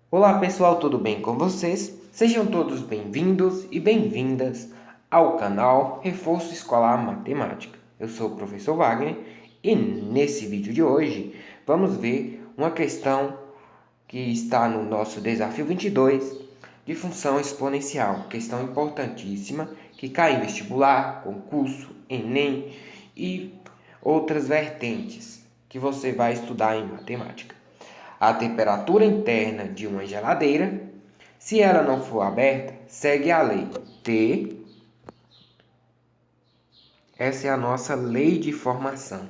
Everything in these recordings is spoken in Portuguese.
Olá pessoal, tudo bem com vocês? Sejam todos bem-vindos e bem-vindas ao canal Reforço Escolar Matemática. Eu sou o professor Wagner e nesse vídeo de hoje vamos ver uma questão que está no nosso desafio 22 de função exponencial. Questão importantíssima que cai em vestibular, concurso, Enem e outras vertentes que você vai estudar em matemática. A temperatura interna de uma geladeira, se ela não for aberta, segue a lei T. Essa é a nossa lei de formação.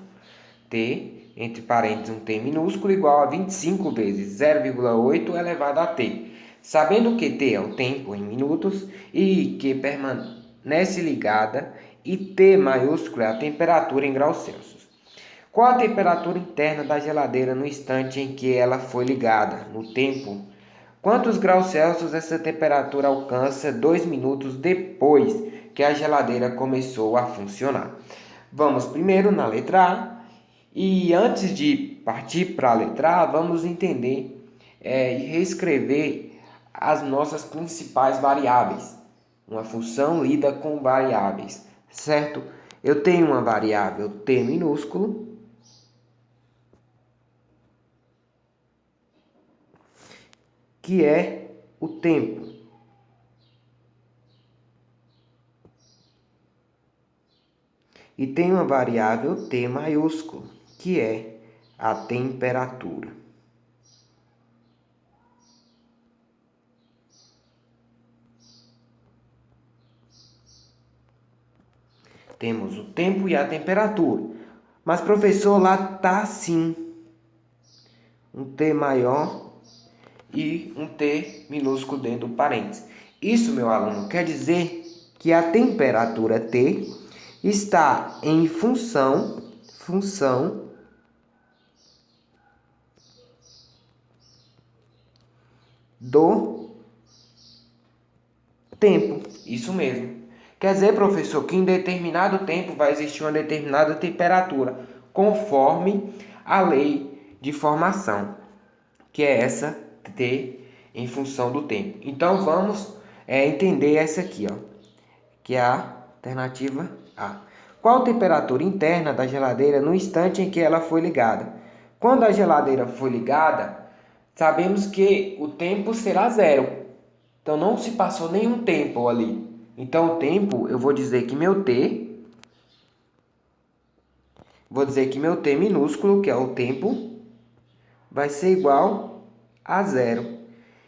T, entre parênteses, um T minúsculo, igual a 25 vezes 0,8 elevado a T. Sabendo que T é o tempo em minutos e que permanece ligada, e T maiúsculo é a temperatura em graus Celsius. Qual a temperatura interna da geladeira no instante em que ela foi ligada, no tempo? Quantos graus Celsius essa temperatura alcança 2 minutos depois que a geladeira começou a funcionar? Vamos primeiro na letra A e antes de partir para a letra A, vamos entender e reescrever as nossas principais variáveis. Uma função lida com variáveis, certo? Eu tenho uma variável t minúsculo, que é o tempo. E tem uma variável t maiúsculo, que é a temperatura. Temos o tempo e a temperatura. Mas, professor, lá está sim um t maior e um t minúsculo dentro do parênteses. Isso, meu aluno, quer dizer que a temperatura T está em função do tempo. Isso mesmo. Quer dizer, professor, que em determinado tempo vai existir uma determinada temperatura, conforme a lei de formação, que é essa T em função do tempo. Então, vamos entender essa aqui, ó, que é a alternativa A. Qual a temperatura interna da geladeira no instante em que ela foi ligada? Quando a geladeira foi ligada, sabemos que o tempo será zero. Então, não se passou nenhum tempo ali. Então, o tempo, eu vou dizer que meu T minúsculo, que é o tempo, vai ser igual a zero.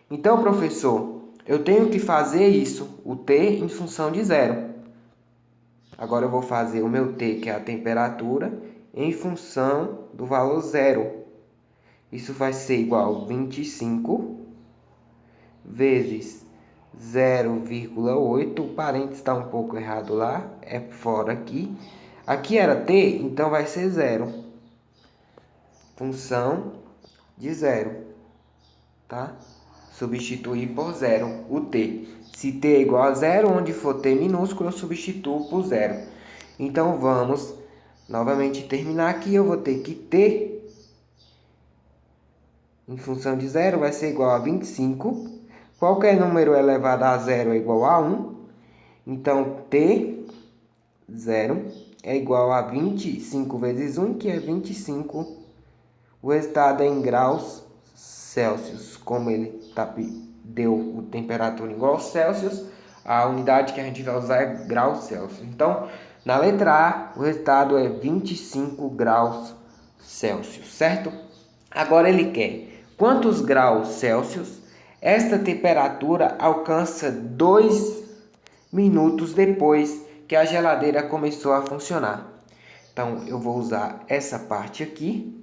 Então, professor, eu tenho que fazer isso, o T em função de zero. Agora eu vou fazer o meu T, que é a temperatura, em função do valor zero. Isso vai ser igual a 25 vezes 0,8. O parênteses está um pouco errado lá, é fora aqui. Aqui era T, então vai ser zero. Função de zero, tá? Substituir por zero o T. Se T é igual a zero, onde for T minúsculo, eu substituo por zero. Então, vamos novamente terminar aqui. Eu vou ter que T em função de zero vai ser igual a 25. Qualquer número elevado a zero é igual a 1. Então, T, zero, é igual a 25 vezes 1, que é 25. O resultado é em graus Celsius. Como ele deu temperatura em graus Celsius, a unidade que a gente vai usar é graus Celsius. Então, na letra A, o resultado é 25 graus Celsius, certo? Agora ele quer quantos graus Celsius esta temperatura alcança 2 minutos depois que a geladeira começou a funcionar. Então, eu vou usar essa parte aqui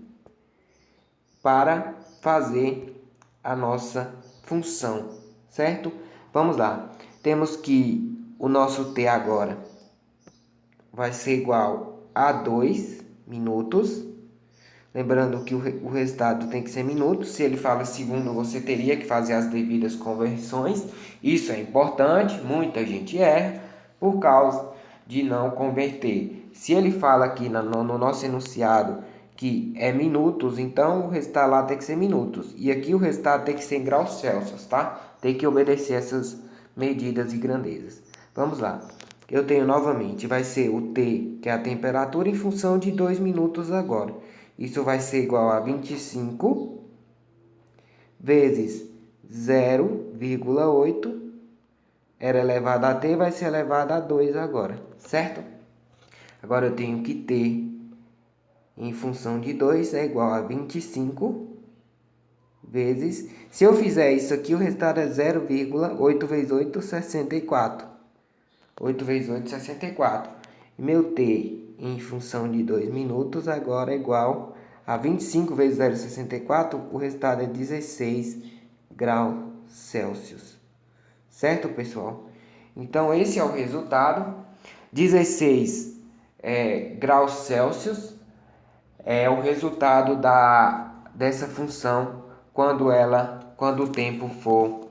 para fazer a nossa função, certo? Vamos lá. Temos que o nosso T agora vai ser igual a 2 minutos. Lembrando que o resultado tem que ser minutos. Se ele fala segundo, você teria que fazer as devidas conversões. Isso é importante. Muita gente erra por causa de não converter. Se ele fala aqui no nosso enunciado que é minutos, então o resultado lá tem que ser minutos. E aqui o resultado tem que ser em graus Celsius, tá? Tem que obedecer essas medidas e grandezas. Vamos lá. Eu tenho novamente, vai ser o T, que é a temperatura, em função de 2 minutos agora. Isso vai ser igual a 25 vezes 0,8 era elevado a T, vai ser elevado a 2 agora, certo? Agora eu tenho que T em função de 2 é igual a 25 vezes... Se eu fizer isso aqui, o resultado é 0,8 vezes 8, 64. 8 vezes 8, 64. E meu T em função de 2 minutos agora é igual a 25 vezes 0,64. O resultado é 16 graus Celsius. Certo, pessoal? Então, esse é o resultado. 16 graus Celsius é o resultado dessa função quando o tempo for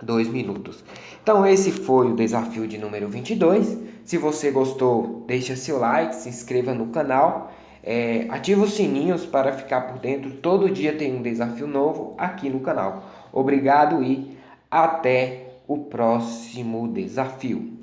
2 minutos. Então, esse foi o desafio de número 22. Se você gostou, deixa seu like, se inscreva no canal, ativa os sininhos para ficar por dentro. Todo dia tem um desafio novo aqui no canal. Obrigado e até o próximo desafio.